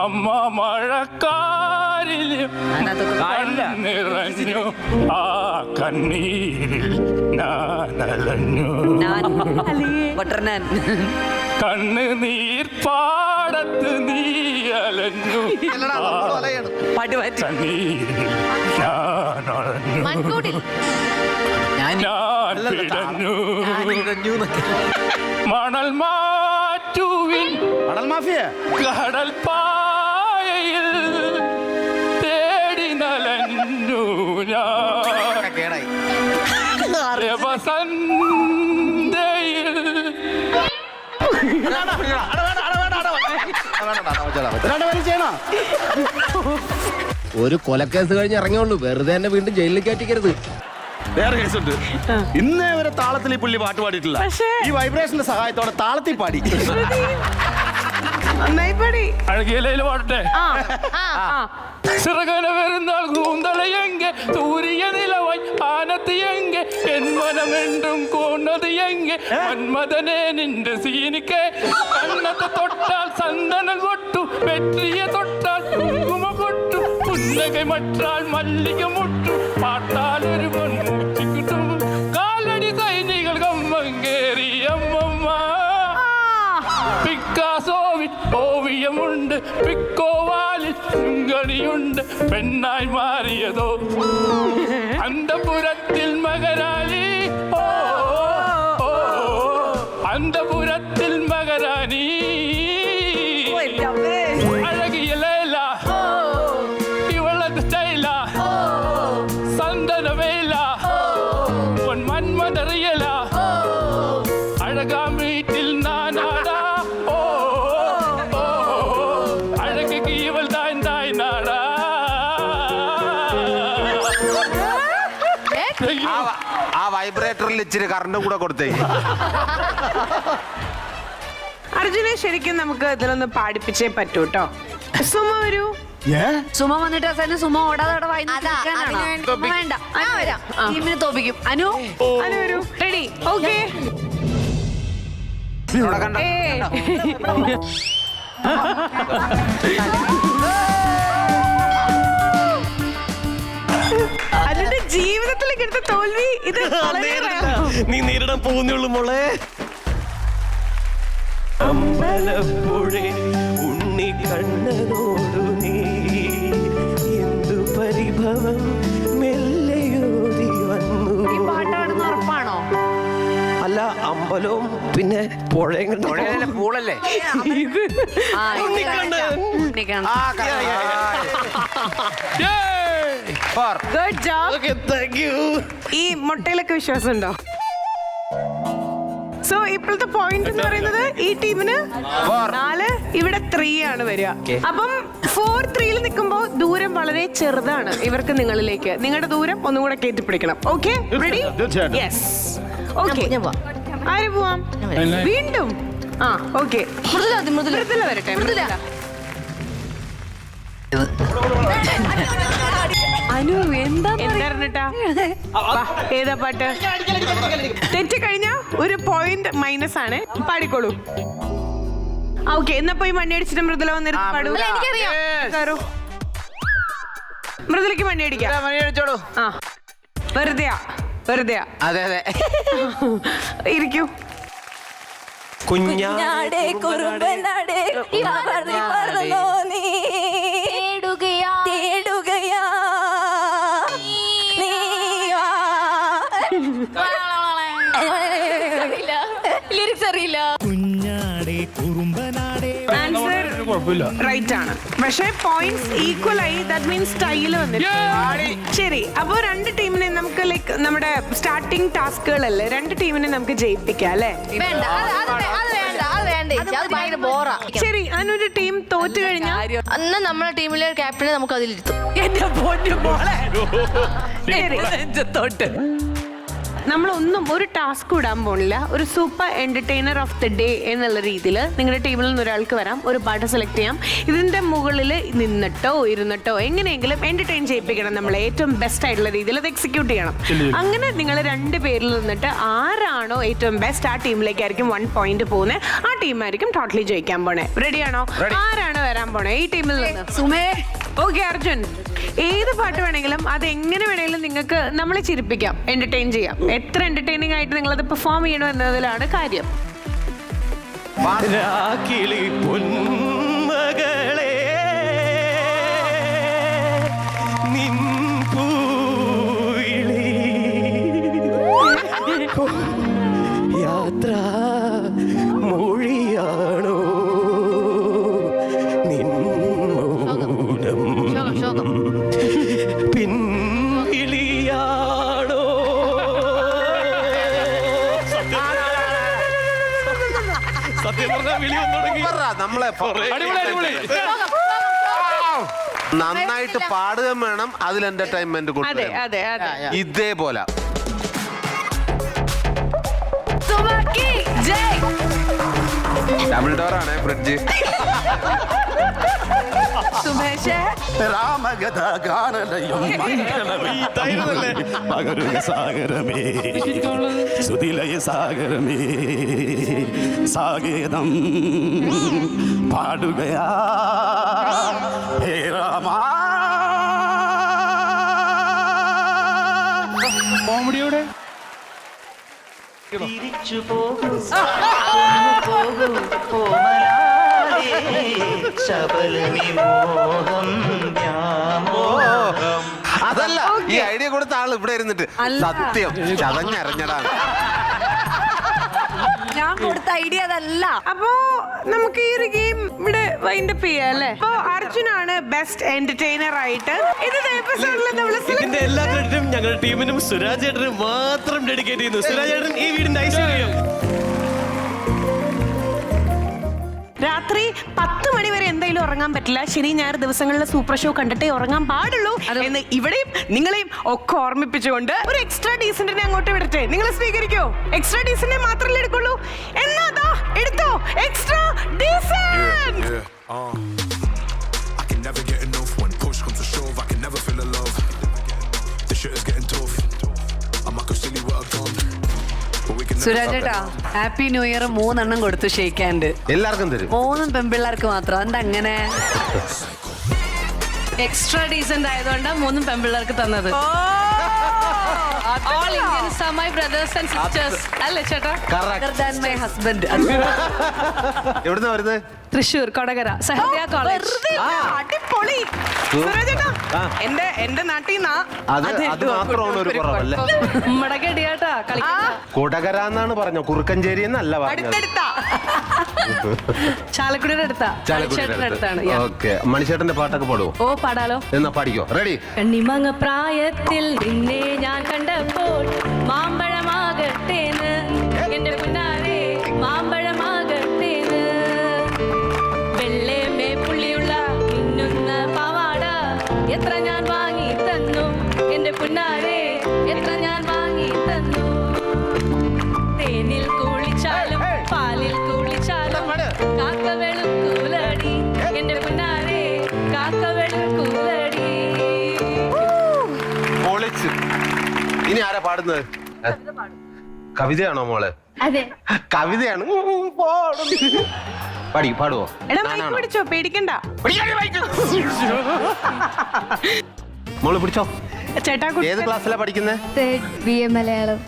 അമ്മ മഴക്കാരിലും നിറഞ്ഞു ആ കണ്ണീരിൽ ഞാനലഞ്ഞു കണ്ണ് നീർപ്പാടത്ത് നീ അലഞ്ഞു കണ്ണീരിൽ ഞാനലഞ്ഞു ഞാൻ പിടഞ്ഞു മണൽ മാറ്റുവിൻ മണൽ മാഫിയ കടൽ പായയിൽ തേടി നലഞ്ഞു ഞാൻ വസന്തയിൽ ഒരു കൊലക്കേസ് കഴിഞ്ഞ് ഇറങ്ങിയുള്ളൂ, വെറുതെ എന്നെ വീണ്ടും ജയിലിൽ കയറ്റിക്കരുത്. വേറെ കേസുണ്ട്. ഇന്നേ വരെ താളത്തിൽ ഈ പുള്ളി പാട്ട് പാടിയിട്ടില്ല. ഈ വൈബ്രേഷന്റെ സഹായത്തോടെ താളത്തിൽ പാടി. അഴകിയലയിൽ പാടട്ടെ. சிறகன பெருந்தாள் கூந்தலையெங்கே தூரிய நிலவை ஆனத்து எங்கே என் மனம் என்றும் கோணது எங்கே மன்மதனே நின்று சீனிக்கே கண்ணத்தை தொட்டால் சந்தனம் கொட்டு வெற்றியை தொட்டால் குங்கும கொட்டு புன்னகை மற்றால் மல்லிகை முட்டு பாட்டால் ஒரு பொன்முச்சி கிட்டும் காலடி സൈനികൾ കമ്മങ്കേറി അമ്മമ്മ പിക്കാസോവിൽ ഓവിയമുണ്ട് പിക്കോവാലിൽ ചുങ്കണിയുണ്ട് പെണ്ണായി മാറിയതോ അന്തപുരത്തിൽ മകരാളി ഓ അന്തപുരത്തിൽ മകരാണി അഴകിയ ലേല ഇവളത് സ്റ്റൈല സന്തനവേല പൊൻ മന്മതറിയല അഴകാം വീട്ടിൽ നാനാടാ അഴകക്ക് ഇവൾ താൻ തായ് നാടാ ആ വൈബ്രേറ്ററിൽ ഇച്ചിരി കറണ്ട് കൂടെ കൊടുത്തേ. അർജുനെ ശരിക്കും നമുക്ക് ഇതിലൊന്ന് പാടിപ്പിച്ചേ പറ്റൂ കേട്ടോ. സുമ ഒരു സുമ വന്നിട്ട് അവസാനം സുമ ഓടാതെ വേണ്ട ടീമിനെ തോപ്പിക്കും. അനു അനു ഒരു റെഡി ഓക്കെ. അതിന്റെ ജീവിതത്തിലേക്ക് എടുത്ത തോൽവി ഇത് നീ നേരിടാൻ പോകുന്നുള്ളൂ മോളെ. അമ്പലപ്പുഴേ ഉണ്ണി കണ്ണനോടു നീ എന്തു പരിഭവം മെല്ലയോതി വന്നു. ഈ പാട്ടാടുന്ന ഉറപ്പാണോ? അല്ല, അമ്പലവും പിന്നെ പുഴയും പൂളല്ലേ? Good job. ഈ മുട്ടയിലൊക്കെ വിശ്വാസം ഉണ്ടോ? സോ ഇപ്പോഴത്തെ പോയിന്റ് എന്ന് പറയുന്നത് ഈ ടീമിന് 4, ഇവിടെ 3 ആണ് വരിക. അപ്പം 4-3 നിൽക്കുമ്പോ ദൂരം വളരെ ചെറുതാണ് ഇവർക്ക് നിങ്ങളിലേക്ക്. നിങ്ങളുടെ ദൂരം ഒന്നും കൂടെ കയറ്റിപ്പിടിക്കണം. Okay ready? Yes okay. ആര് പോവാം? വീണ്ടും ആ ഓക്കെ. മൃദുല വരട്ടെ. അനു എന്താ ഏതാ പാട്ട്? തെറ്റി കഴിഞ്ഞ ഒരു പോയിന്റ് മൈനസ് ആണ്. പാടിക്കോളൂ. ഓക്കെ എന്നാ പോയി മണ്ണി അടിച്ചിട്ട് മൃദുല വന്നിട്ട് പാടൂ. മൃദുലക്ക് മണ്ണി അടിക്കാം. ആ വെറുതെ അതെ അതെ ഇരിക്കൂ. കുഞ്ഞാടേ കുറുമ്പനാടേ പറന്നോ നീ തേടുകയാ നീ ലിറിക്സ് അറിയില്ല. കുഞ്ഞാടേ കുറുമ്പനാടേ ആൻസർ റൈറ്റ് ആണ്. പക്ഷേ പോയിന്റ്സ് ഈക്വൽ ആയി. ദാറ്റ് മീൻസ് സ്റ്റൈല് വന്നിട്ട് ശരി. അപ്പൊ 2 ടീമിനെ നമുക്ക് ലൈക്ക് നമ്മുടെ സ്റ്റാർട്ടിംഗ് ടാസ്കുകളല്ലേ, 2 ടീമിനെ നമുക്ക് ജയിപ്പിക്കാം അല്ലേ? ശരി. അതിനൊരു ടീം തോറ്റു കഴിഞ്ഞാൽ അന്ന് നമ്മളെ ടീമിലെ ക്യാപ്റ്റനെ നമുക്ക് അതിലിരുത്തും. നമ്മളൊന്നും ഒരു ടാസ്ക് ഇടാൻ പോണില്ല. ഒരു super entertainer of the day എന്നുള്ള രീതിയിൽ നിങ്ങളുടെ ടീമിൽ നിന്ന് ഒരാൾക്ക് വരാം, ഒരു പാട്ട് സെലക്ട് ചെയ്യാം. ഇതിന്റെ മുകളിൽ നിന്നിട്ടോ ഇരുന്നിട്ടോ എങ്ങനെയെങ്കിലും എന്റർടൈൻ ചെയ്യിപ്പിക്കണം. നമ്മൾ ഏറ്റവും ബെസ്റ്റ് ആയിട്ടുള്ള രീതിയിൽ അത് എക്സിക്യൂട്ട് ചെയ്യണം. അങ്ങനെ നിങ്ങൾ 2 പേരിൽ നിന്നിട്ട് ആരാണ് ആരാണോ ഏറ്റവും ബെസ്റ്റ് ആ ടീമിലേക്കായിരിക്കും 1 പോയിന്റ് പോകുന്നത്. ആ ടീമായിരിക്കും ടോട്ടലി ജയിക്കാൻ പോണേ. റെഡിയാണോ? ആരാണ് വരാൻ പോണേ ഈ ടീമിൽ നിന്ന്? സുമേ. ഓക്കെ അർജുൻ, ഏത് പാട്ട് വേണമെങ്കിലും അത് എങ്ങനെ വേണമെങ്കിലും നിങ്ങൾക്ക് നമ്മളെ ചിരിപ്പിക്കാം, എന്റർടൈൻ ചെയ്യാം. എത്ര എന്റർടൈനിങ് ആയിട്ട് നിങ്ങളത് പെർഫോം ചെയ്യണം എന്നതിലാണ് കാര്യം. രാക്കിളി പൊന്മകളെ നിൻ പൂവിളി യാത്ര മൊഴിയാണോ നിന്നോടം പിൻവിളിയാണോ സത്യം പറഞ്ഞാൽ വിളി വന്നു തുടങ്ങി. നമ്മളെ നന്നായിട്ട് പാടുകയും വേണം, അതിൽ എന്റർടൈൻമെന്റ് അതെ കൊടുക്കണം. അതെ അതെ. ഇതേപോലെ സുമക്കി ജയ്. ഡബിൾ ഡോർ ആണ് ഫ്രിഡ്ജ്. സുമേഷേ. രാമകഥ ഗാനലയം പകരുക സാഗരമേ സുതിലയ സാഗരമേ സാഗേതം പാടുകയാ ഹേ രാമാ. കോമഡിയോടെ തിരിച്ചു പോകും പോകും കോമലാലേ ശബലവിമോഹം വ്യാമോഹം. അതല്ല, ഈ ഐഡിയ കൊടുത്ത ആൾ ഇവിടെ ഇരുന്നിട്ട് സത്യം ചതഞ്ഞറിഞ്ഞടാണ്. ഞാൻ കൊടുത്ത ഐഡിയ അതല്ല. അപ്പോ നമുക്ക് ഈ ഒരു ഗെയിം ഇവിടെ വൈൻഡപ്പ് ചെയ്യാം അല്ലേ? അപ്പോ അർജുനാണ് ബെസ്റ്റ് എന്റർടൈനർ ആയിട്ട് ഇന്നത്തെ എപ്പിസോഡിൽ നമ്മൾ ഇതിന്റെ എല്ലാ ക്രെഡിറ്റും ഞങ്ങളുടെ ടീമിനും സുരാജ് ഏട്ടനും മാത്രം ഡെഡിക്കേറ്റ് ചെയ്യുന്നു. സുരാജ് ഏട്ടൻ ഈ വീടിന്റെ ഐശ്വര്യം. രാത്രി 10 മണി വരെ എന്തായാലും ഉറങ്ങാൻ പറ്റില്ല. ശനി ഞായർ ദിവസങ്ങളിലെ സൂപ്പർ ഷോ കണ്ടിട്ടേ ഉറങ്ങാൻ പാടുള്ളൂ എന്ന് ഇവിടെയും നിങ്ങളെയും ഒക്കെ ഓർമ്മിപ്പിച്ചുകൊണ്ട് ഒരു എക്സ്ട്രാ ഡീസന്റിനെ അങ്ങോട്ട് വിടട്ടെ. നിങ്ങൾ സ്വീകരിക്കോ? എക്സ്ട്രാ ഡീസന്റിനെ മാത്രമല്ലേ എടുക്കുള്ളൂ? എന്നാ ദാ എടുത്തോ extra decent. I can never get enough when push comes to shove. I can never feel the love. The shit is getting tough. I'm like a silly what I've done. But we can never Suraj stop ഏട്ടാ, it. Happy new year 3 എണ്ണം കൊടുത്തു shake hand. എല്ലാവർക്കും തരും. 3 പെൺപിള്ളേർക്ക് മാത്രം. എന്താ അങ്ങനെ? Extra decent ആയതുകൊണ്ട് 3 പെൺപിള്ളേർക്ക് തന്നത്. All Indians are my brothers and sisters. അല്ലേ ചേട്ടാ? My husband. എവിടുന്നാ വരുന്നത്? തൃശ്ശൂർ കൊടകര സഹൃദയ കോളേജ്. അടിപൊളി. സുരജേട്ടാ, എന്റെ നാട്ടിൽ നിന്നാ. അത് മാത്രമാണ് ഒരു കുറവല്ലേ? നമ്മടെ ഗഡിയാട്ടാ കളിക്കാൻ. കൊടകര എന്നാണ് പറഞ്ഞ, കുറുക്കഞ്ചേരി എന്നല്ല പറഞ്ഞത്. അടുത്തടുത്താ. ചാലക്കുടിയുടെ അടുത്താ. ചേട്ടന്റെ അടുത്താണ്. ഓക്കെ, മണിച്ചേട്ടന്റെ പാട്ടൊക്കെ പാടുവോ? ഓ പാടാലോ. എന്നാ പാടിക്കോ. റെഡി? കണ്ണിമങ്ങ പ്രായത്തിൽ നിന്നെ ഞാൻ കണ്ടപ്പോൾ മാമ്പഴമാകട്ടേന്ന് എന്റെ പിന്നാലെ മാമ്പഴമാകട്ടേന്ന് വെള്ളേമേ പുള്ളിയുള്ള മിന്നുന്ന പാവാട എത്ര ഞാൻ വാങ്ങി തന്നു എന്റെ പിന്നാലെ എത്ര ഞാൻ വാങ്ങി തന്നു തേനിൽ കുളിച്ചാലും പാലിൽ കുളിച്ചാലും കാക്ക വെളുക്കൂലടി എന്റെ പിന്നാലെ കാക്ക വെളുക്കൂലടി. പൊളിച്ച്. ഇനി ആരാ പാടുന്നത്? കവിതയാണോ മോളെ? അതെ. കവിതയാണ്. പാടുവോ? എടാ മൈക്ക് പിടിച്ചോ, പേടിക്കണ്ട. മോള് പിടിച്ചോ. ചേട്ടാ ഏത് ക്ലാസ്സിലാ പഠിക്കുന്നത്? മലയാളം.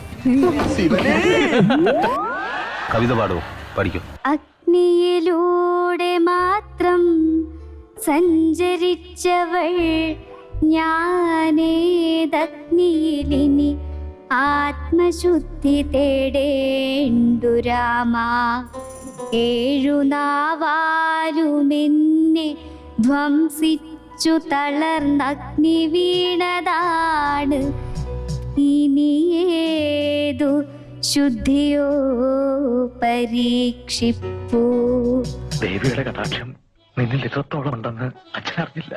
കവിത പാടുവോ? പഠിക്കോ. അഗ്നിയിലൂടെ മാത്രം സഞ്ചരിച്ചവൾ ഞാനേതഗ്നിയിലിനി ആത്മശുദ്ധി തേടേണ്ടു രാമാ 7 നാവാലുമെന്നെ ധ്വംസിച്ചു തളർന്നഗ്നി വീണതാണ് ഇനിയേതു ശുദ്ധിയോ പരീക്ഷിപ്പൂ. ദേവിയുടെ കടാക്ഷം നിന്നിൽ ഇത്രത്തോളം ഉണ്ടെന്ന് അച്ഛനറിഞ്ഞില്ല.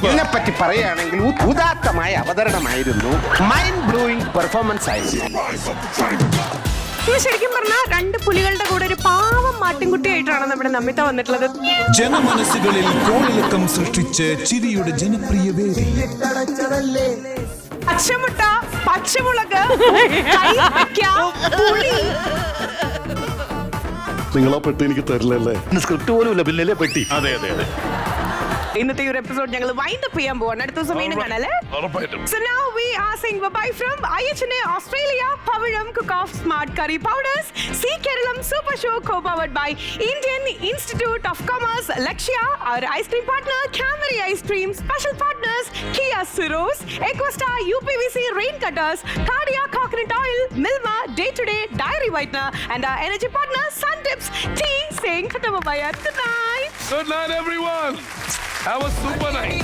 ഇതിനെപ്പറ്റി പറയുകയാണെങ്കിൽ ഉദാത്തമായ അവതരണമായിരുന്നു. മൈൻഡ് ബ്ലോയിങ് പെർഫോമൻസ് ആയിരുന്നു. ഇത് ശരിക്കും പറഞ്ഞാൽ 2 പുലികളുടെ കൂടെ ഒരു പാവം മാട്ടിൻകുട്ടിയായിട്ടാണ് നമ്മുടെ നമിത വന്നിട്ടുള്ളത്. ജനമനസ്സുകളിൽ കോളിളക്കം സൃഷ്ടിച്ച് ചിരിയുടെ ജനപ്രിയ വേദി. പച്ചമുട്ട, പച്ചമുളക്, കൈപ്പയ്ക്ക, പുളി. നിങ്ങളാ പെട്ടി എനിക്ക് തരില്ലല്ലേ? സ്ക്രിപ്റ്റ് പോലും ഇല്ല, ബില്ലല്ലേ പെട്ടി. അതെ അതെ അതെ. ഇന്നത്തെ ഈ ഒരു എപ്പിസോഡ് ഞങ്ങൾ വൈൻഡ് അപ്പ് ചെയ്യാൻ പോവാണ്. അടുത്ത ദിവസം വീണ്ടും കാണാല്ലേ. So now we are saying bye from IHNA Australia, Pavaram Cook-Off Smart Curry Powders, C Kerala Super Show co-powered by Indian Institute of Commerce, Lakshya, our ice cream partner, Camry Ice Cream, special partners, Kia Ceros, Equistar UPVC Rain Cutters, Cardia Coconut Oil, Milma Day to Day Diary Whitener, and our energy partner, Sun Tips Tea, saying Khatamabaya. Good night. Good night, everyone. Have a super night.